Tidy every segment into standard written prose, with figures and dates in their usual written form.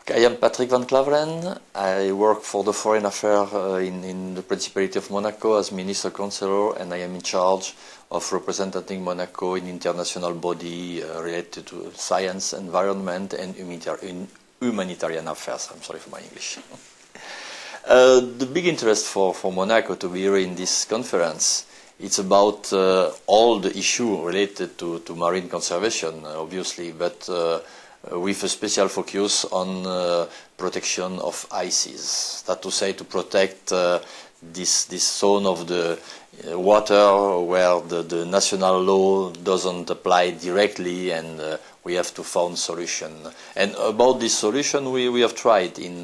I am Patrick van Klaveren. I work for the Foreign Affairs in the Principality of Monaco as Minister Counsellor, and I am in charge of representing Monaco in international body related to science, environment, and humanitarian affairs. I'm sorry for my English. The big interest for Monaco to be here in this conference, it's about all the issues related to marine conservation, obviously, but with a special focus on protection of ICs. That to say, to protect this zone of the water where the national law doesn't apply directly, and we have to find solution. And about this solution, we have tried in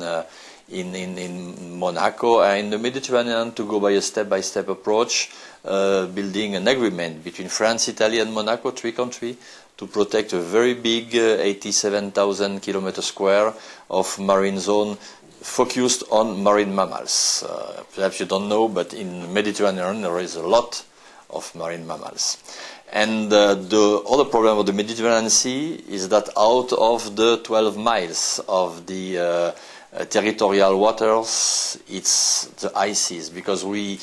Monaco and in the Mediterranean to go by a step-by-step approach, building an agreement between France, Italy, and Monaco, three countries, to protect a very big 87,000 kilometers square of marine zone focused on marine mammals. Perhaps you don't know, but in the Mediterranean there is a lot of marine mammals. And the other problem of the Mediterranean Sea is that out of the 12 miles of the territorial waters, it's the ICs, because we,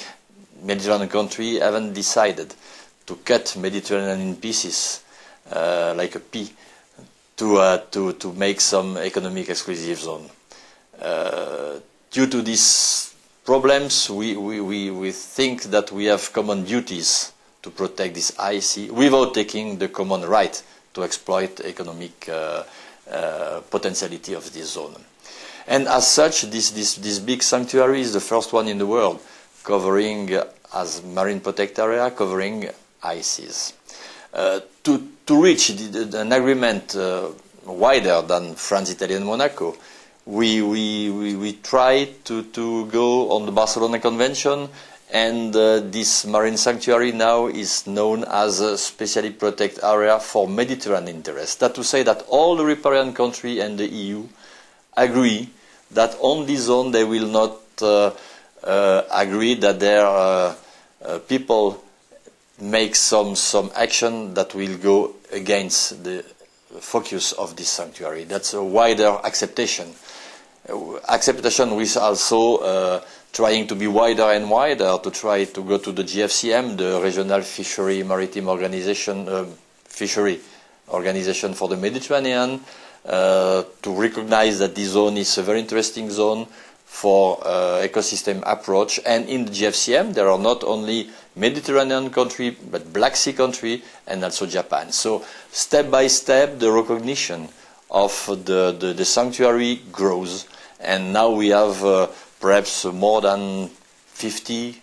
Mediterranean country, haven't decided to cut Mediterranean in pieces like a pea to make some economic exclusive zone. Due to these problems, we think that we have common duties to protect this IC without taking the common right to exploit economic potentiality of this zone. And as such, this big sanctuary is the first one in the world covering, as marine protected area, covering ICs. To reach an agreement wider than France, Italy, and Monaco, we tried to go on the Barcelona Convention, and this marine sanctuary now is known as a specially protected area for Mediterranean interests. That to say that all the riparian countries and the EU agree that on this zone they will not agree that their people make some action that will go against the focus of this sanctuary. That's a wider acceptation. Acceptation with also trying to be wider and wider, to try to go to the GFCM, the Regional Fishery Maritime Organization, Fishery Organization for the Mediterranean, to recognize that this zone is a very interesting zone for ecosystem approach. And in the GFCM, there are not only Mediterranean country, but Black Sea country, and also Japan. So step by step, the recognition of the sanctuary grows, and now we have perhaps more than 50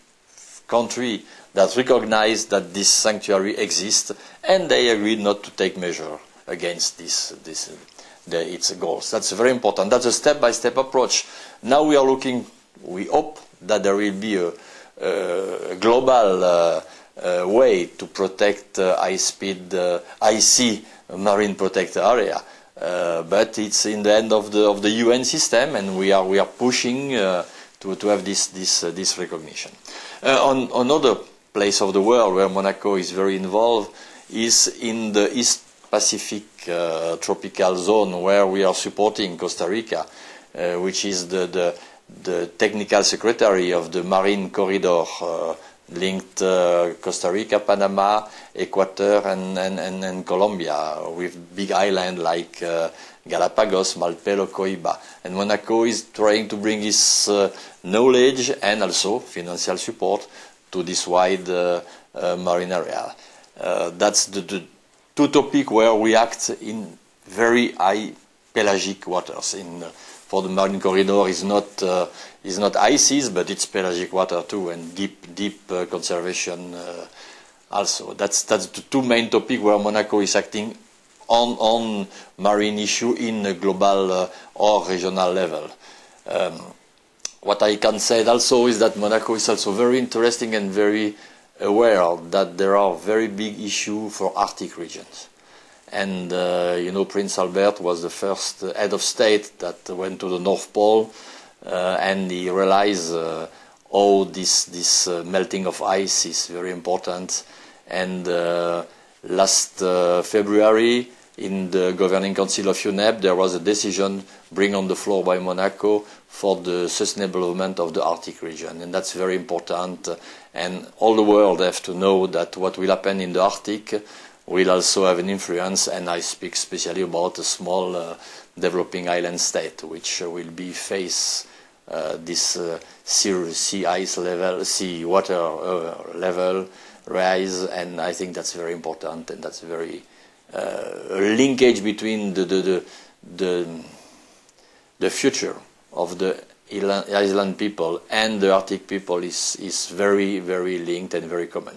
countries that recognize that this sanctuary exists, and they agreed not to take measure against its goals. That's very important. That's a step-by-step approach. Now we are looking, we hope that there will be a global way to protect high-speed IC marine protected area. But it's in the end of the UN system, and we are pushing to have this recognition. On another place of the world where Monaco is very involved is in the East Pacific tropical zone, where we are supporting Costa Rica, which is the technical secretary of the marine corridor linked Costa Rica, Panama, Ecuador, and Colombia, with big islands like Galapagos, Malpelo, Coiba. And Monaco is trying to bring this knowledge and also financial support to this wide marine area. That's the two topics where we act in very high pelagic waters. For the marine corridor is not ICs, but it's pelagic water too, and deep conservation also. That's the two main topics where Monaco is acting on marine issue in a global or regional level. What I can say also is that Monaco is also very interesting and very aware that there are very big issues for Arctic regions. And you know, Prince Albert was the first head of state that went to the North Pole, and he realized how this melting of ice is very important. And last February, in the Governing Council of UNEP, there was a decision bring on the floor by Monaco for the sustainable development of the Arctic region. And that's very important. And all the world have to know that what will happen in the Arctic will also have an influence. And I speak especially about a small developing island state, which will be face this sea ice level, sea water level rise. And I think that's very important, and that's very linkage between the future of the island people and the Arctic people is very, very linked and very common.